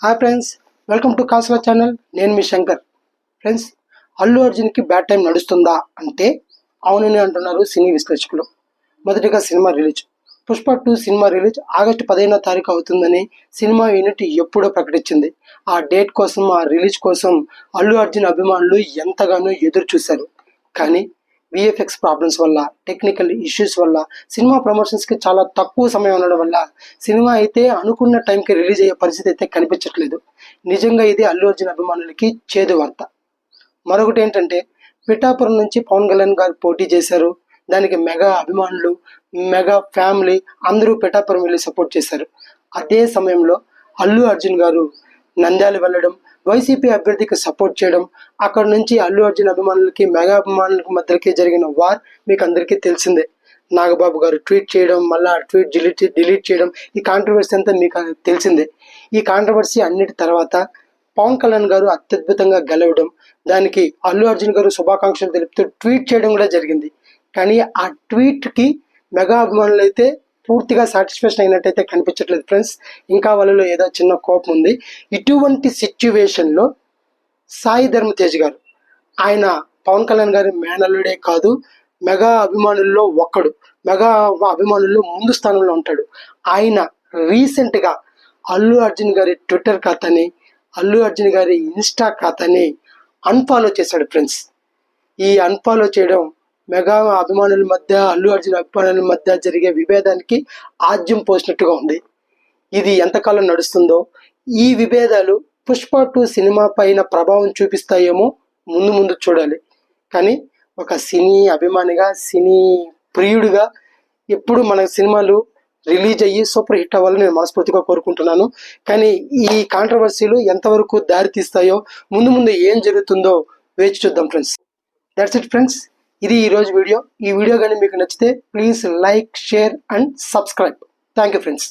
Hi friends, welcome to కాస్లా channel. నేను మీ శంకర్. ఫ్రెండ్స్, అల్లు అర్జున్కి బ్యాడ్ టైం నడుస్తుందా అంటే అవునని అంటున్నారు సినీ విశ్లేషకులు. మొదటిగా cinema release. Pushpa 2 cinema release August 15వ తారీఖు అవుతుందని సినిమా యూనిట్ ఎప్పుడో ప్రకటించింది. ఆ డేట్ కోసం, ఆ రిలీజ్ కోసం అల్లు అర్జున్ అభిమానులు ఎంతగానో ఎదురు చూశారు. కానీ విఎఫ్ఎక్స్ ప్రాబ్లమ్స్ వల్ల, టెక్నికల్ ఇష్యూస్ వల్ల, సినిమా ప్రమోషన్స్కి చాలా తక్కువ సమయం ఉండడం వల్ల సినిమా అయితే అనుకున్న టైంకి రిలీజ్ అయ్యే పరిస్థితి అయితే కనిపించట్లేదు. నిజంగా ఇది అల్లు అర్జున్ అభిమానులకి చేదు వార్త. మరొకటి ఏంటంటే, పిఠాపురం నుంచి పవన్ కళ్యాణ్ గారు పోటీ చేశారు. దానికి మెగా అభిమానులు, మెగా ఫ్యామిలీ అందరూ పిఠాపురం వెళ్ళి సపోర్ట్ చేశారు. అదే సమయంలో అల్లు అర్జున్ గారు నంద్యాల వెళ్ళడం, వైసీపీ అభ్యర్థికి సపోర్ట్ చేయడం, అక్కడ నుంచి అల్లు అర్జున్ అభిమానులకి, మెగా అభిమానులకి మధ్యకి జరిగిన వార్ మీకు అందరికీ తెలిసిందే. నాగబాబు గారు ట్వీట్ చేయడం, మళ్ళీ ఆ ట్వీట్ డిలీట్ చేయడం, ఈ కాంట్రవర్సీ అంతా మీకు తెలిసిందే. ఈ కాంట్రవర్సీ అన్నిటి తర్వాత పవన్ కళ్యాణ్ గారు అత్యద్భుతంగా గెలవడం, దానికి అల్లు అర్జున్ గారు శుభాకాంక్షలు తెలుపుతూ ట్వీట్ చేయడం కూడా జరిగింది. కానీ ఆ ట్వీట్కి మెగా అభిమానులు అయితే పూర్తిగా సాటిస్ఫాక్షన్ అయినట్టయితే కనిపించట్లేదు ఫ్రెండ్స్. ఇంకా వాళ్ళలో ఏదో చిన్న కోపం ఉంది. ఇటువంటి సిచ్యువేషన్లో సాయి ధర్మ తేజ్ గారు, ఆయన పవన్ కళ్యాణ్ గారి మేనల్లుడే కాదు, మెగా అభిమానుల్లో ఒక్కడు, మెగా అభిమానుల్లో ముందు స్థానంలో ఉంటాడు. ఆయన రీసెంట్గా అల్లు అర్జున్ గారి ట్విట్టర్ ఖాతాని, అల్లు అర్జున్ గారి ఇన్స్టా ఖాతాని అన్ఫాలో చేశాడు ఫ్రెండ్స్. ఈ అన్ఫాలో చేయడం మెగా అభిమానుల మధ్య, అల్లు అర్జున్ అభిమానుల మధ్య జరిగే విభేదానికి ఆజ్యం పోసినట్టుగా ఉంది. ఇది ఎంతకాలం నడుస్తుందో, ఈ విభేదాలు పుష్ప 2 సినిమా పైన ప్రభావం చూపిస్తాయేమో ముందు చూడాలి. కానీ ఒక సినీ అభిమానిగా, సినీ ప్రియుడిగా ఎప్పుడు మన సినిమాలు రిలీజ్ అయ్యి సూపర్ హిట్ అవ్వాలని నేను మనస్ఫూర్తిగా కోరుకుంటున్నాను. కానీ ఈ కాంట్రవర్సీలు ఎంతవరకు దారి తీస్తాయో, ముందు ఏం జరుగుతుందో వేచి చూద్దాం ఫ్రెండ్స్. That's it friends. ఇది ఈరోజు వీడియో. ఈ వీడియో కానీ మీకు నచ్చితే please like, share and subscribe. Thank you friends.